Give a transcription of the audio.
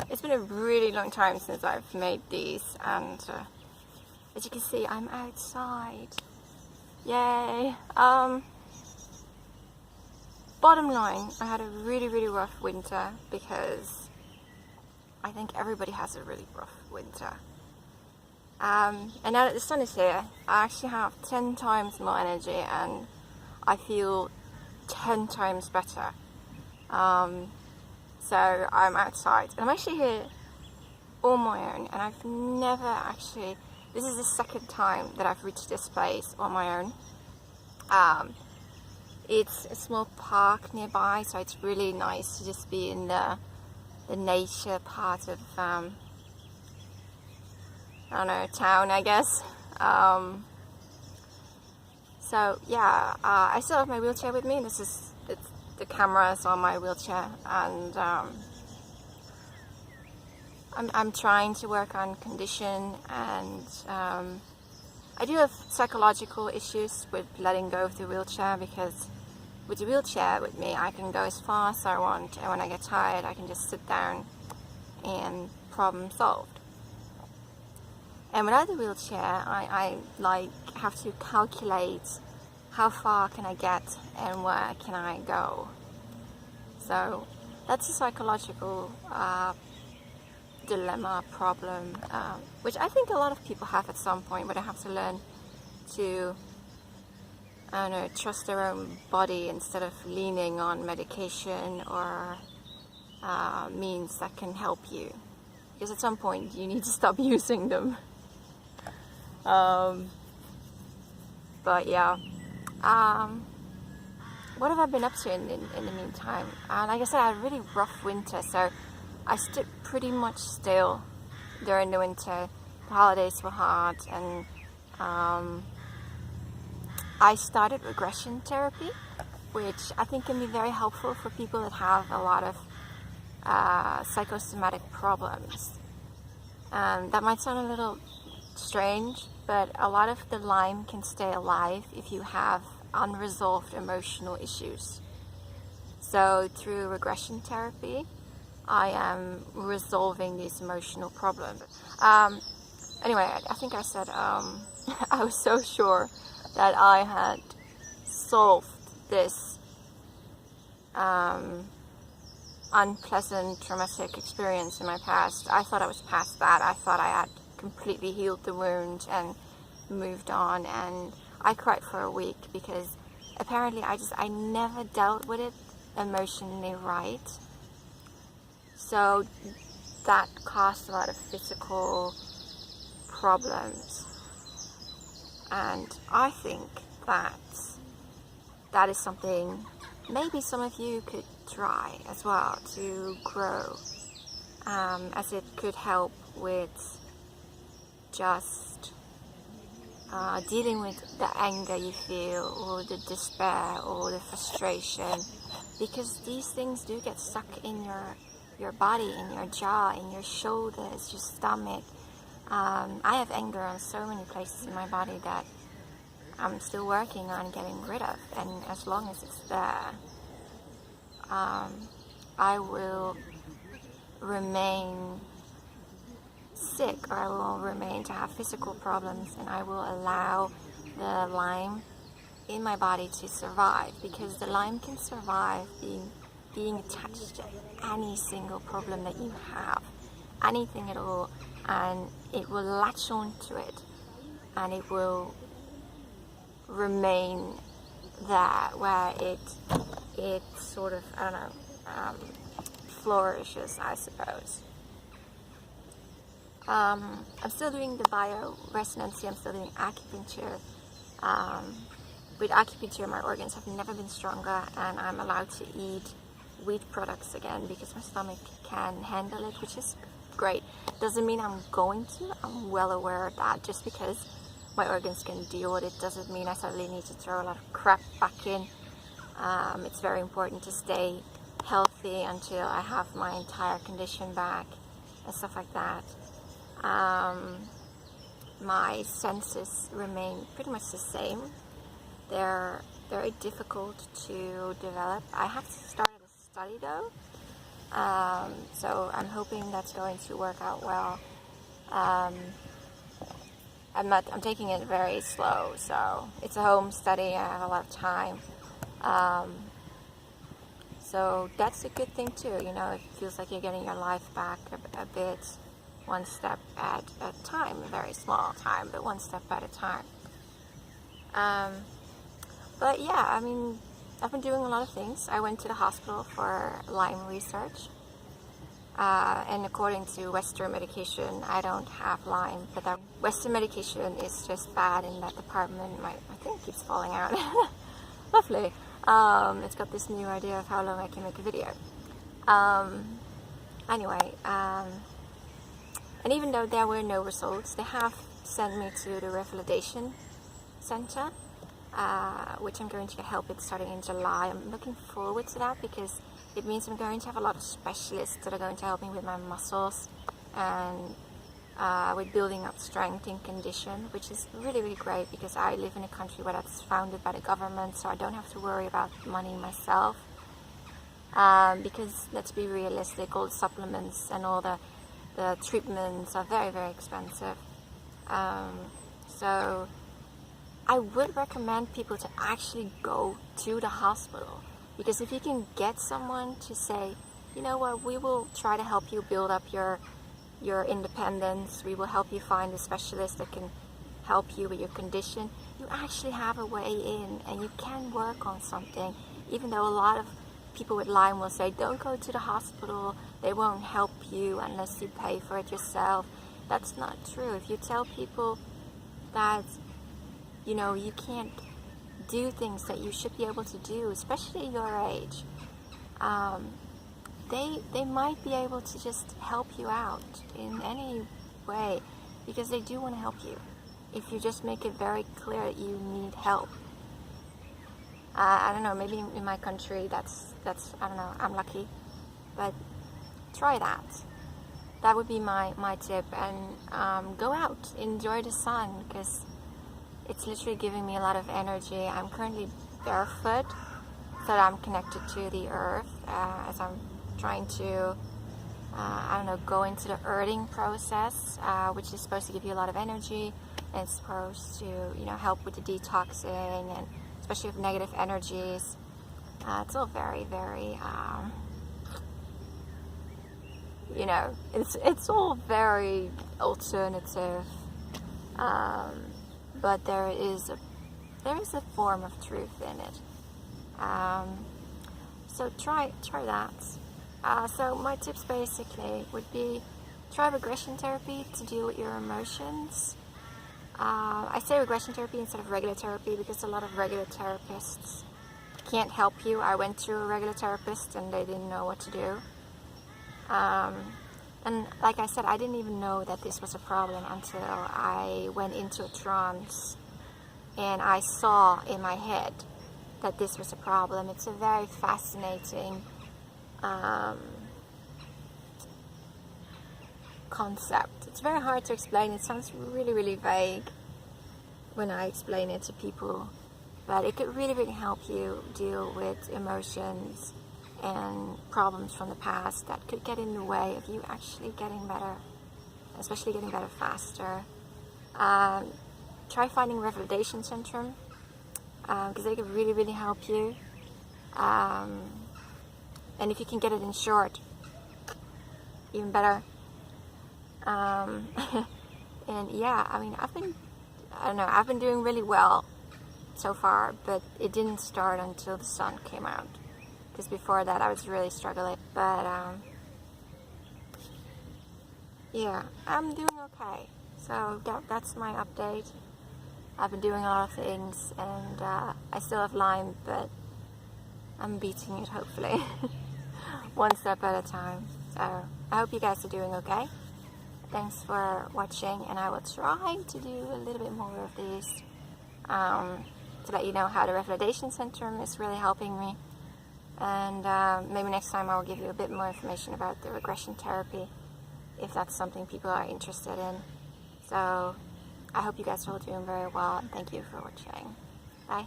It's been a really long time since I've made these, and as you can see, I'm outside. Yay! Bottom line, I had a really rough winter because I think everybody has a really rough winter. And now that the sun is here, I actually have 10 times more energy and I feel 10 times better. So I'm outside and I'm actually here on my own, and I've never actually, this is the second time that I've reached this place on my own. It's a small park nearby, so it's really nice to just be in the nature part of I don't know, town, I guess. So yeah, I still have my wheelchair with me. It's the camera's on my wheelchair, and I'm trying to work on condition, and I do have psychological issues with letting go of the wheelchair, because with the wheelchair with me I can go as far as I want, and when I get tired I can just sit down and problem solved. And without the wheelchair I like have to calculate how far can I get and where can I go. So that's a psychological dilemma, problem, which I think a lot of people have at some point, where they have to learn to, I don't know, trust their own body instead of leaning on medication or means that can help you, because at some point you need to stop using them. But yeah, what have I been up to in the meantime? Like I said, I had a really rough winter, so I stood pretty much still during the winter. The holidays were hard, and I started regression therapy, which I think can be very helpful for people that have a lot of psychosomatic problems. That might sound a little strange, but a lot of the Lyme can stay alive if you have unresolved emotional issues. So through regression therapy, I am resolving these emotional problems. Anyway, I think I said I was so sure that I had solved this unpleasant traumatic experience in my past. I thought I was past that. I thought I had completely healed the wound and moved on, and I cried for a week because apparently I never dealt with it emotionally right. So that caused a lot of physical problems, and I think that is something maybe some of you could try as well to grow, as it could help with just dealing with the anger you feel, or the despair, or the frustration, because these things do get stuck in your body, in your jaw, in your shoulders, your stomach. I have anger on so many places in my body that I'm still working on getting rid of, and as long as it's there, I will remain sick, or I will remain to have physical problems, and I will allow the Lyme in my body to survive, because the Lyme can survive being attached to any single problem that you have, anything at all, and it will latch on to it, and it will remain there where it sort of, I don't know, flourishes, I suppose. I'm still doing the bioresonancy, I'm still doing acupuncture. With acupuncture, my organs have never been stronger, and I'm allowed to eat wheat products again because my stomach can handle it, which is great. Doesn't mean I'm going to, I'm well aware of that. Just because my organs can deal with it doesn't mean I suddenly need to throw a lot of crap back in. It's very important to stay healthy until I have my entire condition back and stuff like that. My senses remain pretty much the same. They're very difficult to develop. I have started a study though So I'm hoping that's going to work out well. I'm taking it very slow, so it's a home study. I have a lot of time. So that's a good thing too, you know, it feels like you're getting your life back a bit, one step at a time, a very small time, but one step at a time. But yeah, I mean, I've been doing a lot of things. I went to the hospital for Lyme research, and according to Western medication, I don't have Lyme, but that Western medication is just bad in that department. My thing keeps falling out. Lovely. It's got this new idea of how long I can make a video. Anyway, and even though there were no results, they have sent me to the revalidation center, which I'm going to get help with starting in July. I'm looking forward to that because it means I'm going to have a lot of specialists that are going to help me with my muscles and with building up strength and condition, which is really, really great because I live in a country where that's founded by the government, so I don't have to worry about money myself. Because let's be realistic, all the supplements and all the treatments are very, very expensive. So I would recommend people to actually go to the hospital, because if you can get someone to say, you know what, we will try to help you build up your independence, we will help you find a specialist that can help you with your condition, you actually have a way in and you can work on something. Even though a lot of people with Lyme will say, don't go to the hospital, they won't help you unless you pay for it yourself. That's not true. If you tell people that, you know, you can't do things that you should be able to do, especially at your age, they might be able to just help you out in any way, because they do want to help you if you just make it very clear that you need help. I don't know, maybe in my country that's I don't know, I'm lucky, but try that. That would be my tip. And go out, enjoy the sun, because it's literally giving me a lot of energy. I'm currently barefoot, so that I'm connected to the earth as I'm trying to, I don't know, go into the earthing process, which is supposed to give you a lot of energy, and it's supposed to, you know, help with the detoxing, and especially with negative energies. It's all very, very, you know, it's all very alternative, but there is a form of truth in it. So try that. So my tips basically would be, try regression therapy to deal with your emotions. I say regression therapy instead of regular therapy because a lot of regular therapists can't help you. I went to a regular therapist and they didn't know what to do. And like I said, I didn't even know that this was a problem until I went into a trance and I saw in my head that this was a problem. It's a very fascinating concept. It's very hard to explain. It sounds really, really vague when I explain it to people, but it could really, really help you deal with emotions and problems from the past that could get in the way of you actually getting better, especially getting better faster. Try finding a revalidation center, because they could really, really help you. And if you can get it insured, even better. And yeah, I mean, I've been doing really well so far, but it didn't start until the sun came out, because before that I was really struggling. But yeah, I'm doing okay. So that's my update. I've been doing a lot of things, and I still have Lyme, but I'm beating it, hopefully. One step at a time. So I hope you guys are doing okay. Thanks for watching, and I will try to do a little bit more of these to let you know how the revalidation center is really helping me. And maybe next time I will give you a bit more information about the regression therapy, if that's something people are interested in. So I hope you guys are all doing very well, and thank you for watching. Bye.